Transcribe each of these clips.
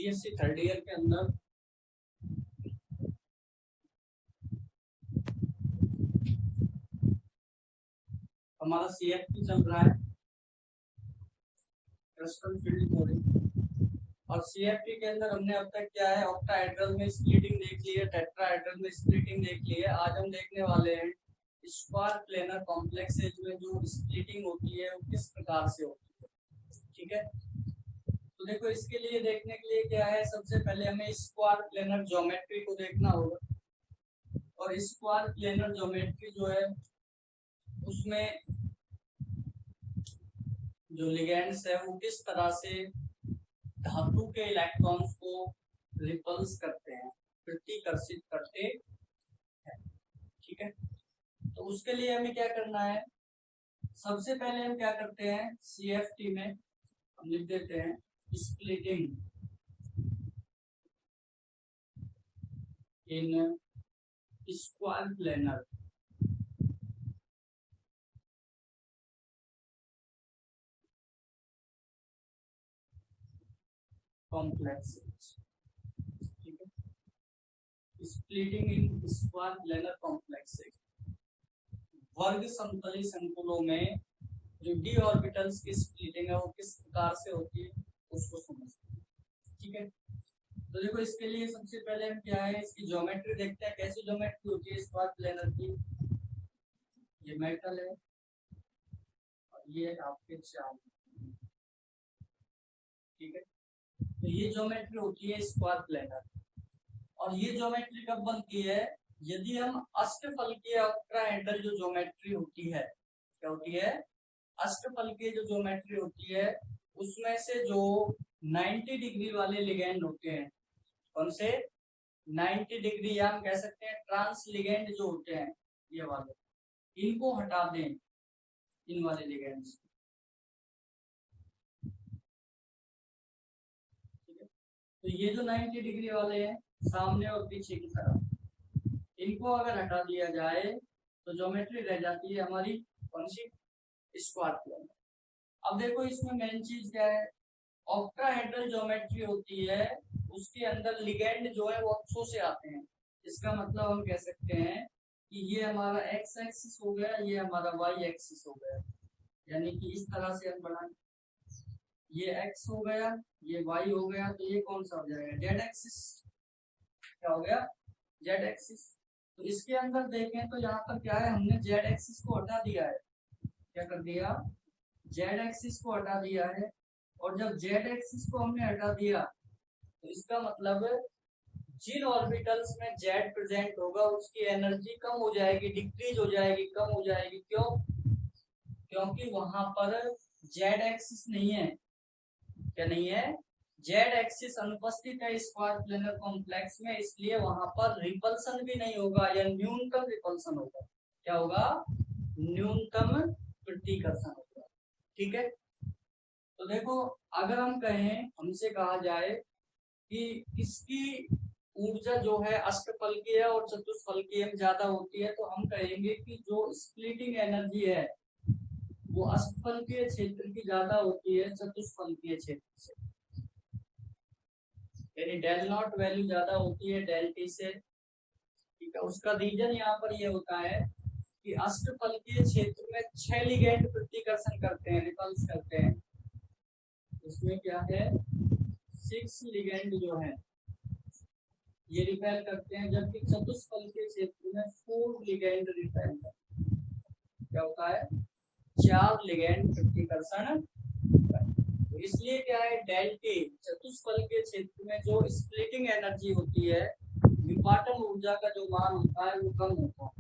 BSc third year के अंदर हमारा सीएफटी चल रहा है, क्रिस्टल फील्ड थ्योरी। और सीएफटी के अंदर हमने अब तक क्या है, ऑक्टाहेड्रल में स्प्लिटिंग देख ली है, टेट्राहेड्रल में स्प्लिटिंग देख ली है। आज हम देखने वाले हैं स्क्वायर प्लेनर कॉम्प्लेक्सेज में जो स्प्लिटिंग होती है वो किस प्रकार से होती है। ठीक है, तो देखो इसके लिए देखने के लिए क्या है, सबसे पहले हमें स्क्वायर प्लेनर ज्योमेट्री को देखना होगा। और स्क्वायर प्लेनर ज्योमेट्री जो है उसमें जो लिगेंड्स है वो किस तरह से धातु के इलेक्ट्रॉन्स को रिपल्स करते हैं, प्रतिकर्षित करते हैं। ठीक है, तो उसके लिए हमें क्या करना है, सबसे पहले हम क्या करते हैं, सीएफटी में हम लिख देते हैं splitting in square planar complexes. ठीक है, splitting in square planar complexes वर्ग समतली संकुलों में जो डी ऑर्बिटल्स की स्प्लिटिंग है वो किस प्रकार से होती है उसको समझते हैं। ठीक है, तो देखो इसके लिए सबसे पहले हम क्या है, इसकी ज्योमेट्री देखते हैं, कैसी ज्योमेट्री होती है स्क्वायर प्लेनर की। ये मेटल है और ये आपके चार्ज। ठीक है, तो ये ज्योमेट्री होती है स्क्वायर प्लेनर। और ये ज्योमेट्री कब बनती है, यदि हम अष्टफलकीय ऑक्टाहेड्रल जो ज्योमेट्री होती है, क्या होती है, अष्टफलकीय जो ज्योमेट्री होती है उसमें से जो 90 डिग्री वाले लिगेंड होते हैं, कौन से 90 डिग्री, या हम कह सकते हैं ट्रांस लिगेंड जो होते हैं ये वाले, इनको हटा दें, इन वाले लिगेंड्स। ठीक है, तो ये जो 90 डिग्री वाले हैं सामने और पीछे की तरफ, इनको अगर हटा दिया जाए तो ज्योमेट्री रह जाती है हमारी कौन सी, स्क्वायर प्लेनर। अब देखो इसमें मेन चीज क्या है, ऑक्टाहेड्रल ज्योमेट्री होती है उसके अंदर लिगेंड जो है वो अक्षों से आते हैं। इसका मतलब हम कह सकते हैं कि ये हमारा एक्स एक्सिस हो गया, ये हमारा वाई एक्सिस हो गया, यानी कि इस तरह से हम बनाएं, ये एक्स हो गया, ये वाई हो गया, तो ये कौन सा हो जाएगा, जेड एक्सिस। क्या हो गया, जेड एक्सिस। तो इसके अंदर देखें तो यहाँ पर क्या है, हमने जेड एक्सिस को हटा दिया है, क्या कर दिया, जेड एक्सिस को हटा दिया है। और जब जेड एक्सिस को हमने हटा दिया तो इसका मतलब जिन ऑर्बिटल्स में जेड प्रेजेंट होगा उसकी एनर्जी कम हो जाएगी, डिक्रीज हो जाएगी, कम हो जाएगी। क्यों, क्योंकि वहां पर जेड एक्सिस नहीं है। क्या नहीं है, जेड एक्सिस अनुपस्थित है स्क्वायर प्लेनर कॉम्प्लेक्स में, इसलिए वहां पर रिपल्सन भी नहीं होगा या न्यूनतम रिपल्सन होगा। क्या होगा, न्यूनतम प्रतिकर्षण होगा। ठीक है, तो देखो अगर हम कहें, हमसे कहा जाए कि इसकी ऊर्जा जो है अष्टफलकीय और चतुष्फलकीय में ज्यादा होती है, तो हम कहेंगे कि जो स्प्लिटिंग एनर्जी है वो अष्टफलकीय क्षेत्र की ज्यादा होती है चतुष्फलकीय क्षेत्र से, यानी डेल नॉट वैल्यू ज्यादा होती है डेल टी से। ठीक है, उसका रीजन यहाँ पर ये होता है कि अष्टफलकीय क्षेत्र में 6 लिगेंड प्रतिकर्षण करते हैं, रिपल्स करते हैं। इसमें क्या है, 6 लिगेंड जो है ये रिपेल करते हैं, जबकि चतुष्फलकीय क्षेत्र में 4 लिगेंड रिपेल करते हैं। क्या होता है, 4 लिगेंड प्रतिकर्षण। तो इसलिए क्या है, डेल टी चतुष्फलकीय क्षेत्र में जो स्प्लिटिंग एनर्जी होती है, विपाटन ऊर्जा का जो मान होता है वो कम होता है।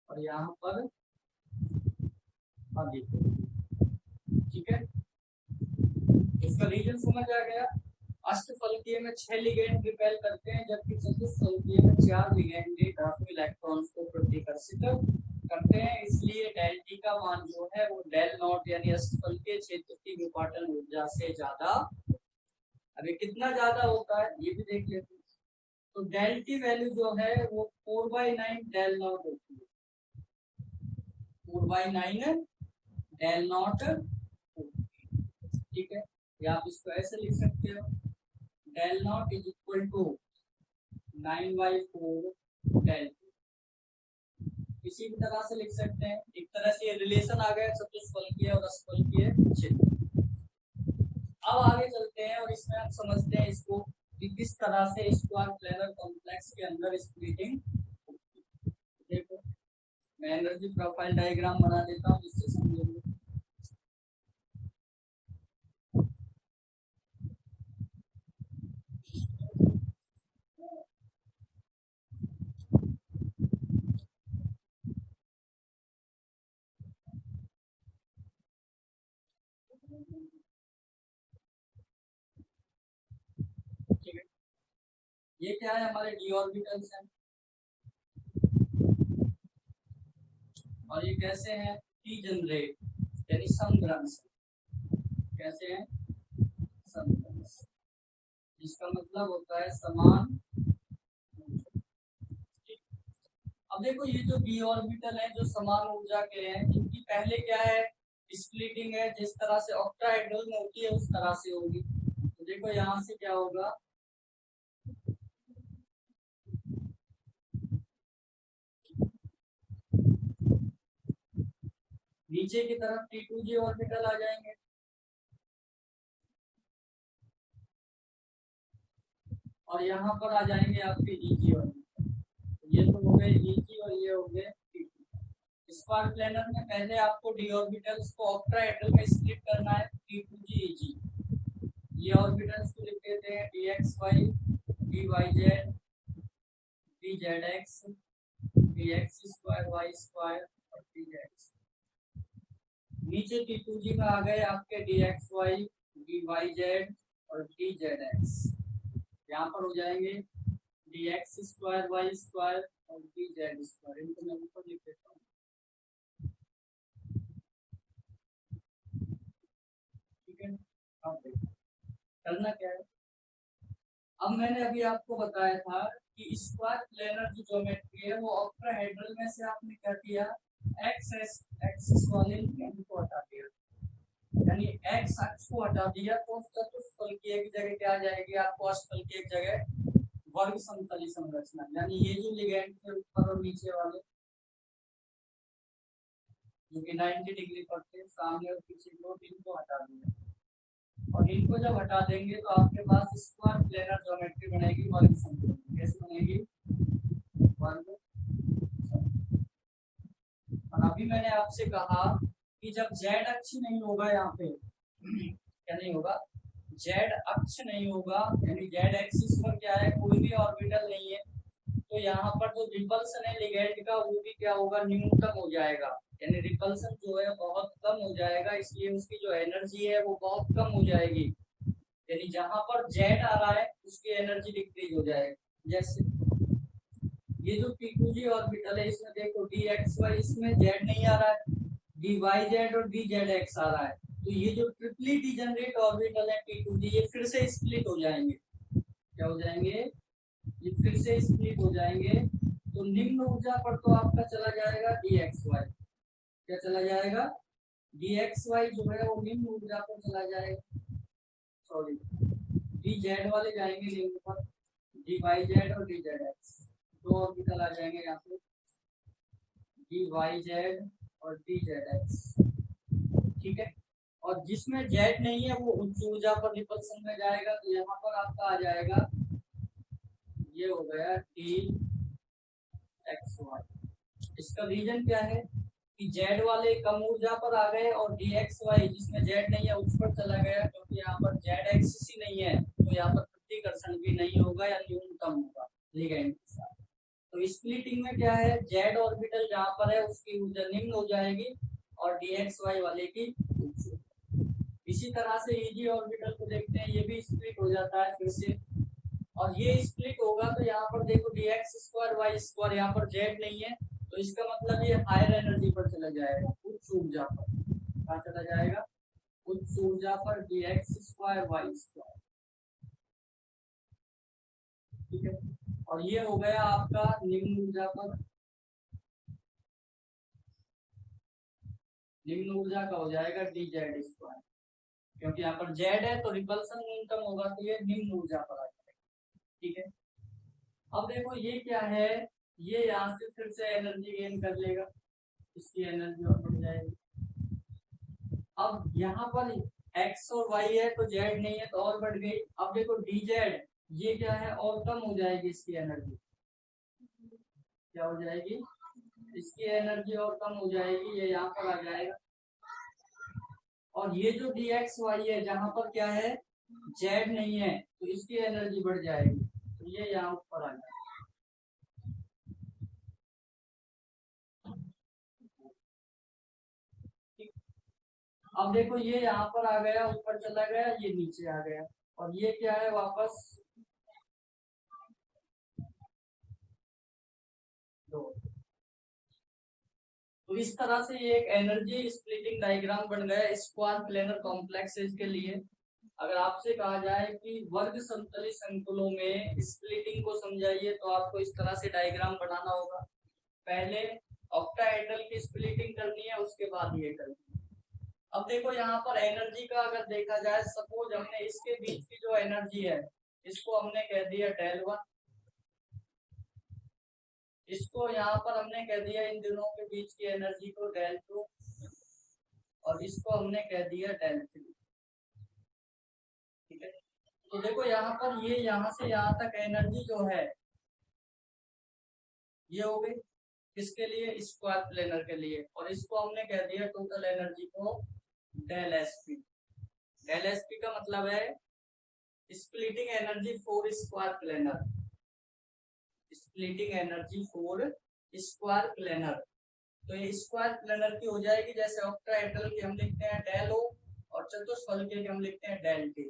और यहाँ पर अधिक। ठीक है, इसका रीजन समझ आ गया। अष्टफलकीय में 6 लिगेंड रिपेल करते हैं, जबकि चतुष्फलकीय में 4 लिगेंड धातु इलेक्ट्रॉन्स को प्रतिकर्षित करते हैं। इसलिए डेल टी का मान जो है वो डेल नॉट यानी अष्टफलकीय क्षेत्र की विपाटन ऊर्जा से ज्यादा। अभी कितना ज्यादा होता है ये भी देख लेते हैं। तो डेल टी वैल्यू जो है वो 4/9 डेल नॉट होती है, 4/9 डेल नॉट ठीक है, या आप इसको ऐसे लिख सकते हो, del naught is equal to 9/4 del. किसी भी तरह से लिख सकते हैं, एक तरह से ये रिलेशन आ गया चतुष्फलकीय और अष्टफलकीय चित्र। अब आगे चलते हैं और इसमें आप समझते हैं इसको कि किस तरह से स्क्वायर प्लेनर कॉम्प्लेक्स के अंदर स्प्लिटिंग। देखो मैं एनर्जी प्रोफाइल डायग्राम बना देता हूँ जिससे समझेंगे। ठीक है, ये क्या है, हमारे डी ऑर्बिटल्स हैं और ये कैसे हैं, टी जनरेट यानी समभ्रंश। कैसे हैं, समभ्रंश, जिसका मतलब होता है समान। अब देखो ये जो डी ऑर्बिटल है जो समान ऊर्जा के हैं, इनकी पहले क्या है, स्प्लिटिंग है, जिस तरह से ऑक्टाहेड्रल में होती है उस तरह से होगी। तो देखो यहाँ से क्या होगा, नीचे की तरफ T2G ऑर्बिटल आ जाएंगे और यहाँ पर आ जाएंगे आपके Eg ऑर्बिटल। ये तो हो गए Eg और ये हो गए T2। स्क्वायर प्लेनर में पहले आपको डी ऑर्बिटल्स को ऑक्टाहेड्रल में स्प्लिट करना है, T2G Eg। ये ऑर्बिटल्स को लिख देते हैं dxy dyz dzx dx square y square और dz। नीचे T2G में आ गए आपके dxy dyz और dzx। यहाँ पर हो जाएंगे dx स्क्वायर y स्क्वायर और dz स्क्वायर। इनको मैं ऊपर लिख देता हूँ। ठीक है, अब देखो करना क्या है। अब मैंने अभी आपको बताया था कि स्क्वायर प्लेनर जो ज्योमेट्री है वो ऑक्टाहेड्रल में से आपने क्या किया, एक्सिस वाले एंड को हटा दिया, यानी एक्स अक्ष को हटा दिया तो चतुष्फलकीय की जगह क्या आ जाएगी, आपको अष्टफलकीय की जगह वर्ग समतली संरचना। यानी ये जो लिगेंड थे ऊपर और नीचे वाले जो कि 90 डिग्री पर थे, सामने और पीछे को, इनको हटा दिया। और इनको जब हटा देंगे तो आपके पास स्क्वायर प्लेनर ज्योमेट्री बनेगी वर्ग समतली। कैसे बनेगी, वर्ग। और अभी मैंने आपसे कहा कि जब जेड अक्ष नहीं होगा, यहाँ पे क्या नहीं होगा, जेड अक्ष नहीं होगा, यानी जेड एक्सिस पर क्या है, कोई भी ऑर्बिटल नहीं है, तो यहाँ पर जो रिपल्सन है लिगेंड का वो भी क्या होगा, न्यूनतम हो जाएगा। यानी रिपल्सन जो है बहुत कम हो जाएगा, इसलिए उसकी जो एनर्जी है वो बहुत कम हो जाएगी। यानी जहां पर जेड आ रहा है उसकी एनर्जी डिक्रीज हो जाएगी। जैसे ये जो T2G ऑर्बिटल है इसमें देखो dxy, इसमें जेड नहीं आ रहा है, dyz और dzx आ रहा है। तो ये जो ट्रिपली डिजनरेट ऑर्बिटल है T2G, ये फिर से स्प्लिट हो जाएंगे। क्या हो जाएंगे, ये फिर से स्प्लिट हो जाएंगे। तो निम्न ऊर्जा पर तो आपका चला जाएगा dxy, क्या चला जाएगा, dxy जो है वो निम्न ऊर्जा पर चला जाएगा, सॉरी dz वाले जाएंगे निम्न पर, dyz और dzx दो ऑर्बिटल आ जाएंगे यहाँ पे, dyz और dzx। ठीक है, और जिसमें जेड नहीं है वो उच्च ऊर्जा पर रिपल्सन में जाएगा। तो यहाँ पर आपका आ जाएगा, ये हो गया dxy। इसका रीजन क्या है कि जेड वाले कम ऊर्जा पर आ गए और dxy जिसमें जेड नहीं है उस पर चला गया, क्योंकि यहाँ पर जेड एक्सिस ही नहीं है, तो यहाँ पर प्रतिकर्षण भी नहीं होगा या न्यूनतम होगा लिगेंड के साथ। तो स्प्लिटिंग में क्या है, जेड ऑर्बिटल जहाँ पर है उसकी ऊर्जा निम्न हो जाएगी और dxy वाले की उच्च। इसी तरह से Eg ऑर्बिटल को देखते हैं, ये भी स्प्लिट हो जाता है फिर से, और ये स्प्लिट होगा तो यहाँ पर देखो dx स्क्वायर y स्क्वायर, यहाँ पर जेड नहीं है, तो इसका मतलब ये हायर एनर्जी पर चला जाएगा, उच्च ऊर्जा पर। कहाँ चला जाएगा, उच्च ऊर्जा पर dx स्क्वायर y स्क्वायर। ठीक है, और ये हो गया आपका निम्न ऊर्जा पर, निम्न ऊर्जा का हो जाएगा dz स्क्वायर। क्योंकि यहाँ पर जेड है तो रिपल्सन न्यूनतम होगा, तो ये निम्न ऊर्जा पर आ जाएगा। ठीक है, अब देखो ये क्या है, ये यहाँ से फिर से एनर्जी गेन कर लेगा, इसकी एनर्जी और बढ़ जाएगी। अब यहाँ पर x और y है तो z नहीं है तो और बढ़ गई। अब देखो dz, ये क्या है, और कम हो जाएगी इसकी एनर्जी, क्या हो जाएगी, इसकी एनर्जी और कम हो जाएगी, ये यहाँ पर आ जाएगा। और ये जो dxy है जहां पर क्या है, z नहीं है तो इसकी एनर्जी बढ़ जाएगी, तो ये यहाँ ऊपर आ जाएगा। अब देखो ये यहाँ पर आ गया, ऊपर चला गया, ये नीचे आ गया, और ये क्या है, वापस तो इस तरह से ये एक एनर्जी स्प्लिटिंग डायग्राम बन गया स्क्वायर प्लेनर कॉम्प्लेक्सेस के लिए। अगर आपसे कहा जाए कि वर्ग समतली संकुलों में स्प्लिटिंग को समझाइए तो आपको इस तरह से डायग्राम बनाना होगा। पहले ऑक्टाहेड्रल की स्प्लिटिंग करनी है, उसके बाद ये करनी है। अब देखो यहाँ पर एनर्जी का अगर देखा जाए, सपोज हमने इसके बीच की जो एनर्जी है इसको हमने कह दिया डेल वन, इसको यहाँ पर हमने कह दिया इन दोनों के बीच की एनर्जी को डेल टू, और इसको हमने कह दिया डेल थ्री। ठीक है, तो देखो यहाँ पर ये यहाँ से यहाँ तक एनर्जी जो है ये हो गई किसके लिए, स्क्वायर प्लेनर के लिए, और इसको हमने कह दिया टोटल एनर्जी को डेल एसपी। डेल एसपी का मतलब है splitting energy for square planar, splitting energy for square planar. तो ये स्क्वायर प्लेनर की हो जाएगी, जैसे ऑक्टाहेड्रल की हम लिखते हैं डेल ओ और चतुष्फलकीय की हम लिखते हैं डेल टी।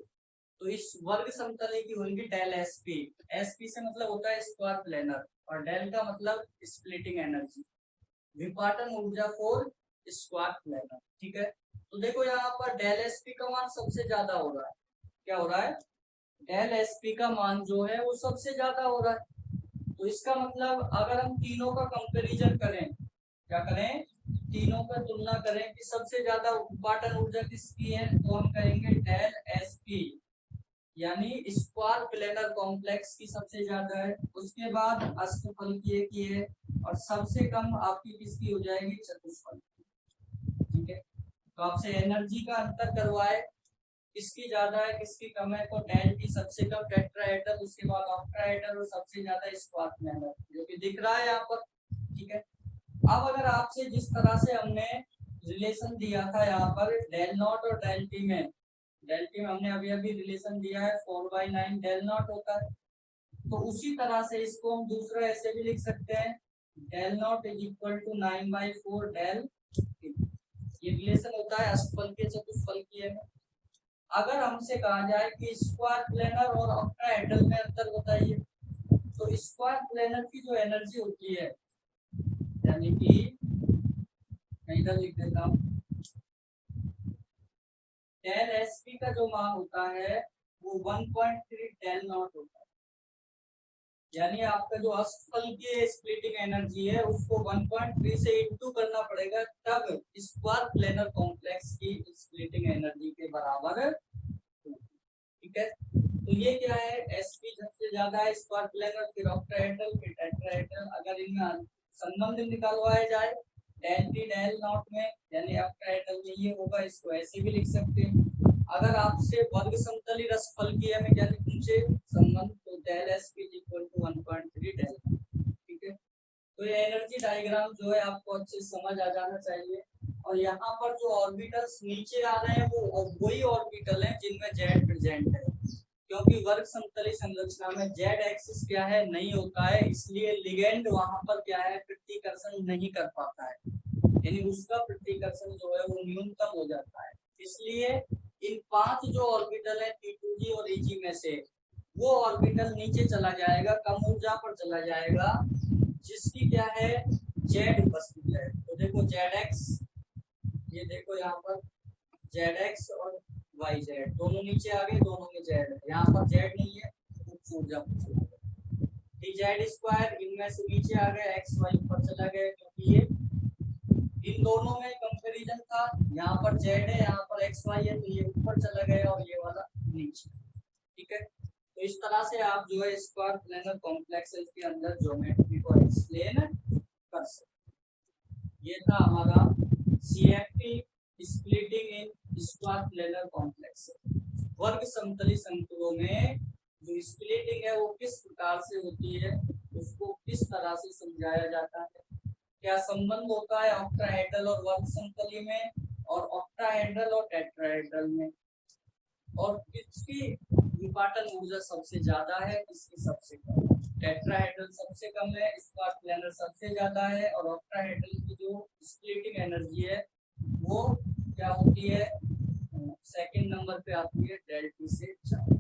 तो इस वर्ग समतली की होगी डेल एसपी। एसपी से मतलब होता है स्क्वायर प्लेनर, और डेल का मतलब स्प्लिटिंग एनर्जी, विपाटन ऊर्जा फॉर स्क्वायर प्लेनर। ठीक है, तो देखो यहाँ पर डेल एसपी का मान सबसे ज्यादा हो रहा है, क्या हो रहा है, डेल एसपी का मान जो है वो सबसे ज्यादा हो रहा है। तो इसका मतलब अगर हम तीनों का कंपैरिजन करें, क्या करें, तीनों का तुलना करें कि सबसे ज्यादा उत्पादन ऊर्जा किसकी है, तो हम कहेंगे डेल एसपी, यानी स्क्वायर प्लेनर कॉम्प्लेक्स की सबसे ज्यादा है, उसके बाद अष्टफलकीय की है, और सबसे कम आपकी किसकी हो जाएगी, चतुष्फलकीय। ठीक है, तो आपसे एनर्जी का अंतर करवाए, किसकी ज्यादा है किसकी कम है, तो डेल टी सबसे कम टेट्राहेड्रल, उसके बाद ऑक्टाहेड्रल, और सबसे ज्यादा स्क्वायर प्लेनर, जो कि दिख रहा है यहाँ पर। ठीक है, अब अगर आपसे जिस तरह से हमने रिलेशन दिया था यहाँ पर डेल नॉट और डेल टी में, डेल टी में हमने अभी अभी रिलेशन दिया है 4/9 डेल नॉट होता है, तो उसी तरह से इसको हम दूसरा ऐसे भी लिख सकते हैं, del naught is equal to 9/4 del T. ये रिलेशन होता है अष्टफलकीय चतुष्फलकीय में। अगर हमसे कहा जाए कि स्क्वायर प्लेनर और ऑक्टाहेड्रल में अंतर बताइए, तो स्क्वायर प्लेनर की जो एनर्जी होती है, यानी कि मैं इधर लिख देता हूँ, डेल एसपी का जो मान होता है वो 1.3 डेल नॉट होता है, यानी आपका जो अष्टफलकीय स्प्लिटिंग एनर्जी है उसको 1.3 से इंटू करना पड़ेगा, तब स्क्वायर प्लेनर कॉम्प्लेक्स की स्प्लिटिंग एनर्जी के बराबर। ठीक है, तो ये क्या है, एसपी सबसे ज्यादा है स्क्वायर प्लेनर, फिर ऑक्टाहेड्रल, फिर टेट्राहेड्रल। अगर इनमें संबंध निकालवाया जाए डेल टी डेल नॉट में, यानी ऑक्टाहेड्रल में ये होगा, इसको ऐसे भी लिख सकते हैं। अगर आपसे वर्ग समतली रसफलकीय में क्या पूछे संबंध, तो del SP equal to 1.3 del. ठीक है, तो ये एनर्जी डायग्राम जो है आपको अच्छे से समझ आ जाना चाहिए। और यहाँ पर जो ऑर्बिटल्स नीचे आ रहे हैं वो वही ऑर्बिटल हैं जिनमें जेड प्रेजेंट है, क्योंकि वर्ग समतली संरचना में जेड एक्सिस क्या है, नहीं होता है, इसलिए लिगेंड वहां पर क्या है, प्रतिकर्षण नहीं कर पाता है, यानी उसका प्रतिकर्षण जो है वो न्यूनतम हो जाता है। इसलिए इन 5 जो ऑर्बिटल है T2G और EG में से वो ऑर्बिटल नीचे चला जाएगा, कम ऊर्जा पर चला जाएगा, जिसकी क्या है, जेड उपस्थित है। तो देखो जेड एक्स, ये देखो यहाँ पर जेड एक्स और वाई जेड दोनों नीचे आ गए, दोनों में जेड है, यहाँ पर जेड नहीं है, उच्च ऊर्जा पर चला गया। डी जेड स्क्वायर इनमें से नीचे आ गया, एक्स वाई ऊपर चला गया, क्योंकि ये इन दोनों में कंपैरिजन था, यहाँ पर जेड है, यहाँ पर एक्स वाई है, तो ये ऊपर चला गया और ये वाला नीचे। ठीक है, तो इस तरह से आप जो है स्क्वायर प्लेनर कॉम्प्लेक्सेस के अंदर ज्योमेट्री को एक्सप्लेन कर सकते। ये था हमारा CFT splitting in square planar complex. वर्ग समतली संकुलों में जो स्प्लिटिंग है वो किस प्रकार से होती है, उसको किस तरह से समझाया जाता है, क्या संबंध होता है ऑक्टाहेड्रल और वर्ग समतली में और ऑक्टाहेड्रल और टेट्राहेड्रल में, और किसकी विपाटन ऊर्जा सबसे ज्यादा है, किसकी सबसे कम। टेट्राहेड्रल सबसे कम है, स्क्वायर प्लेनर सबसे ज्यादा है, और ऑक्टाहेड्रल की जो स्प्लिटिंग एनर्जी है वो क्या होती है, सेकंड नंबर पे आती है, डेल्टा से 4।